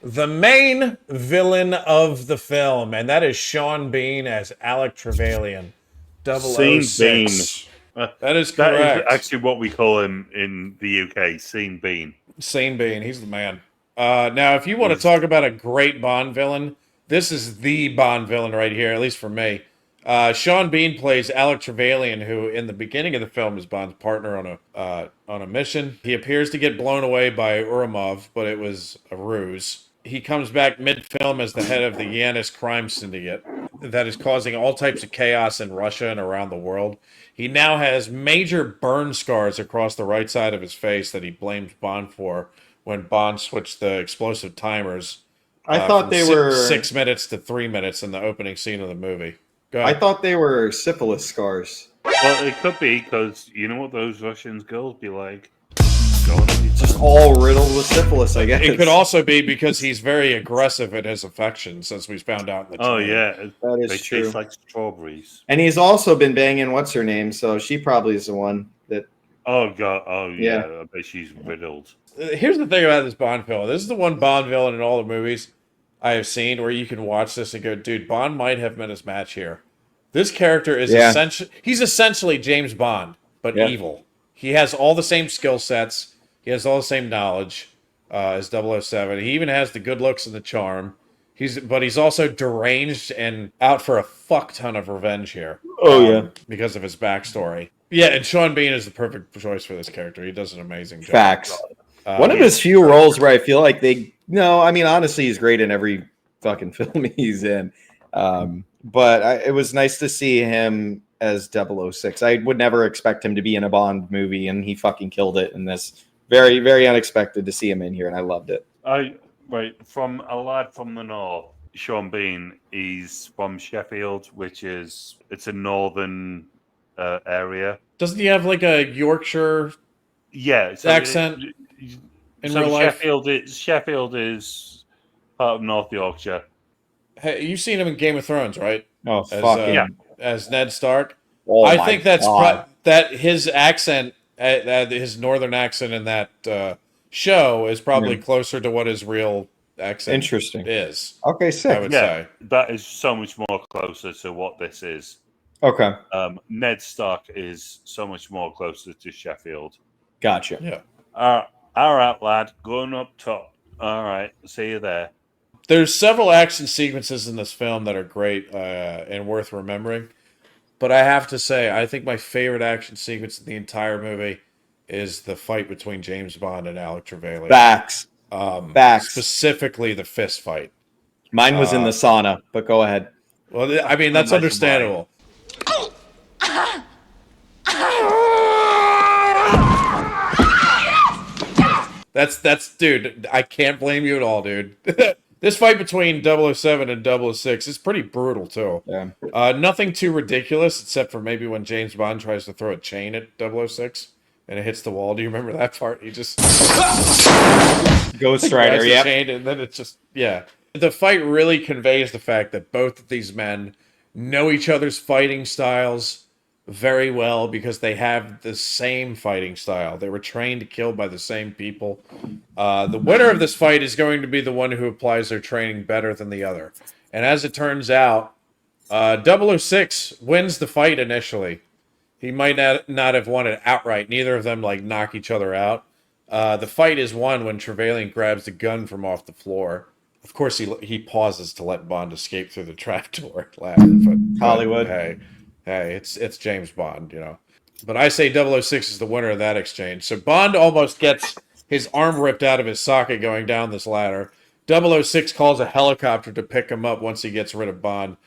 the main villain of the film, and that is Sean Bean as Alec Trevelyan, Scene Bean. 006. That is That is correct. actually what we call him in the UK, Scene Bean. Scene Bean, he's the man. Now, if you want to talk about a great Bond villain, this is the Bond villain right here, at least for me. Sean Bean plays Alec Trevelyan, who in the beginning of the film is Bond's partner on a mission. He appears to get blown away by Uramov, but it was a ruse. He comes back mid-film as the head of the Yanis crime syndicate that is causing all types of chaos in Russia and around the world. He now has major burn scars across the right side of his face that he blames Bond for when Bond switched the explosive timers. I thought they were 6 minutes to 3 minutes in the opening scene of the movie. Go ahead. I thought they were syphilis scars. Well, it could be because you know what those Russian girls be like. Going on Just all riddled with syphilis, I guess. It could also be because he's very aggressive in his affections, as we found out in the Oh trailer. yeah, That is they true. taste like strawberries. And he's also been banging what's her name, so she probably is the one that. Oh god, oh yeah, Yeah. I bet she's riddled. Here's the thing about this Bond film. This is the one Bond villain in all the movies I have seen where you can watch this and go, dude, Bond might have met his match here. This character is essentially James Bond, but evil. He has all the same skill sets. He has all the same knowledge as 007. He even has the good looks and the charm. But he's also deranged and out for a fuck ton of revenge here. Because of his backstory. Yeah, and Sean Bean is the perfect choice for this character. He does an amazing job. Facts. One of his few roles where I feel like honestly, he's great in every fucking film he's in. But it was nice to see him as 006. I would never expect him to be in a Bond movie, and he fucking killed it in this. Very, very unexpected to see him in here, and I loved it. From a lad from the north, Sean Bean. He's from Sheffield, it's a northern area. Doesn't he have like a Yorkshire accent in real life? Sheffield is part of North Yorkshire. Hey, you've seen him in Game of Thrones, right? Oh, as Ned Stark. Oh, I think that his accent, his northern accent in that show is probably closer to what his real accent is. Okay, sick. I would say that is so much more closer to what this is. Okay. Ned Stark is so much more closer to Sheffield. Gotcha. Yeah. All right, lad, going up top. All right, see you there. There's several action sequences in this film that are great and worth remembering. But I have to say, I think my favorite action sequence in the entire movie is the fight between James Bond and Alec Trevelyan. Facts. Specifically the fist fight. Mine was in the sauna, but go ahead. Well, I mean, that's understandable. That's dude, I can't blame you at all, dude. This fight between 007 and 006 is pretty brutal, too. Yeah. Nothing too ridiculous, except for maybe when James Bond tries to throw a chain at 006 and it hits the wall. Do you remember that part? He just... Ghost Rider, yeah. And then it's just... Yeah. The fight really conveys the fact that both of these men know each other's fighting styles very well because they have the same fighting style. They were trained to kill by the same people. The winner of this fight is going to be the one who applies their training better than the other. And as it turns out, 006 wins the fight initially. He might not have won it outright. Neither of them knock each other out. The fight is won when Trevelyan grabs the gun from off the floor. Of course, he pauses to let Bond escape through the trapdoor. Hollywood. Hey, it's James Bond, you know. But I say 006 is the winner of that exchange. So Bond almost gets his arm ripped out of his socket going down this ladder. 006 calls a helicopter to pick him up once he gets rid of Bond,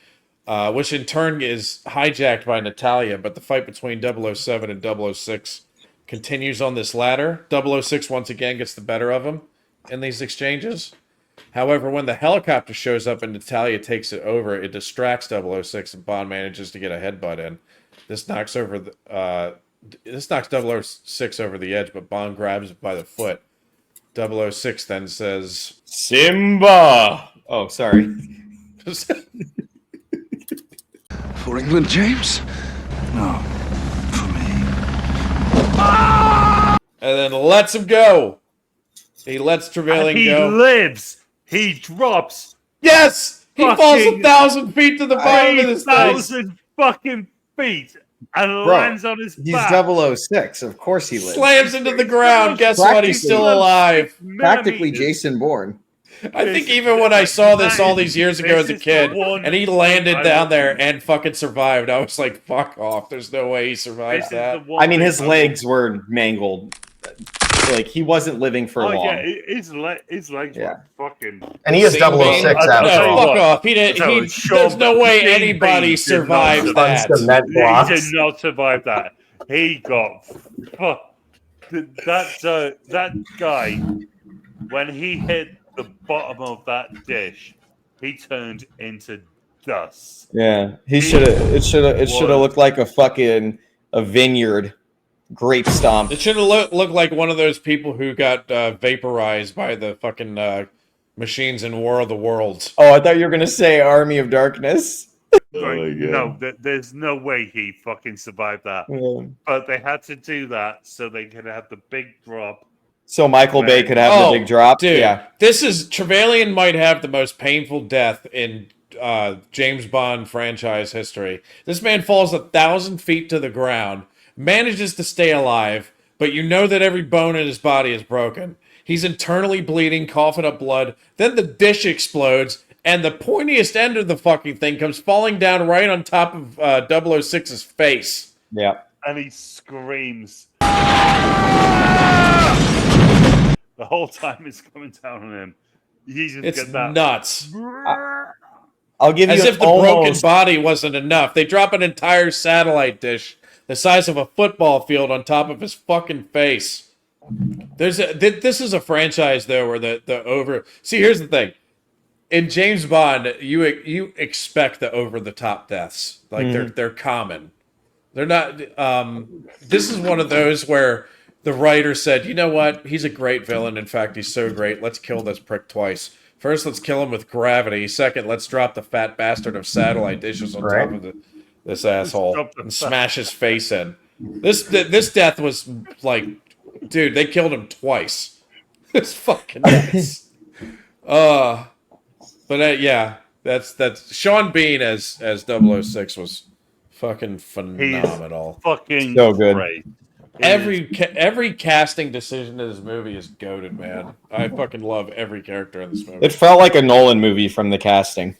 which in turn is hijacked by Natalia. But the fight between 007 and 006 continues on this ladder. 006 once again gets the better of him in these exchanges. However, when the helicopter shows up and Natalia takes it over, it distracts 006 and Bond manages to get a headbutt in. This knocks 006 over the edge, but Bond grabs it by the foot. 006 then says, Simba! Oh, sorry. For England, James? No, for me. And then lets him go. He lets Trevelyan go. Lives. He drops Yes! He falls 1,000 feet to the bottom of this thing. 3,000 fucking feet and lands on his He's back. 006. Of course he lives. Slams into the ground. Guess what? He's still alive. Practically Jason Bourne. I think even when I saw this all these years ago as a kid, and he landed down there and fucking survived, I was like, fuck off. There's no way he survives that. I mean, his legs were mangled. Like, he wasn't living for long. Yeah, his legs were fucking... And he is 006 out No, of fuck off. There's no way anybody survives that. He did not survive that. He got... That guy, when he hit the bottom of that dish, he turned into dust. Yeah, it should have looked like a vineyard. Grape stomp. It should have looked like one of those people who got vaporized by the fucking machines in War of the Worlds. Oh, I thought you were gonna say Army of Darkness. No, there's no way he fucking survived that. Yeah. But they had to do that so they could have the big drop. So Michael Bay could have the big drop. Dude, yeah. Trevelyan might have the most painful death in James Bond franchise history. This man falls 1,000 feet to the ground, manages to stay alive, but you know that every bone in his body is broken. He's internally bleeding, coughing up blood. Then the dish explodes, and the pointiest end of the fucking thing comes falling down right on top of 006's face. Yeah. And he screams. The whole time it's coming down on him. It's nuts. I'll give you as if the broken body wasn't enough. They drop an entire satellite dish the size of a football field on top of his fucking face. This is a franchise though where the over. See, here's the thing. In James Bond, you expect the over the top deaths. Like they're common. They're not. This is one of those where the writer said, "You know what? He's a great villain. In fact, he's so great. Let's kill this prick twice. First, let's kill him with gravity. Second, let's drop the fat bastard of satellite dishes on top of this asshole and smash his face in." This death was like, dude, they killed him twice. It's fucking nuts. But yeah, that's Sean Bean as 006 was fucking phenomenal. He's fucking so good. Great. Every casting decision in this movie is goated, man. I fucking love every character in this movie. It felt like a Nolan movie from the casting.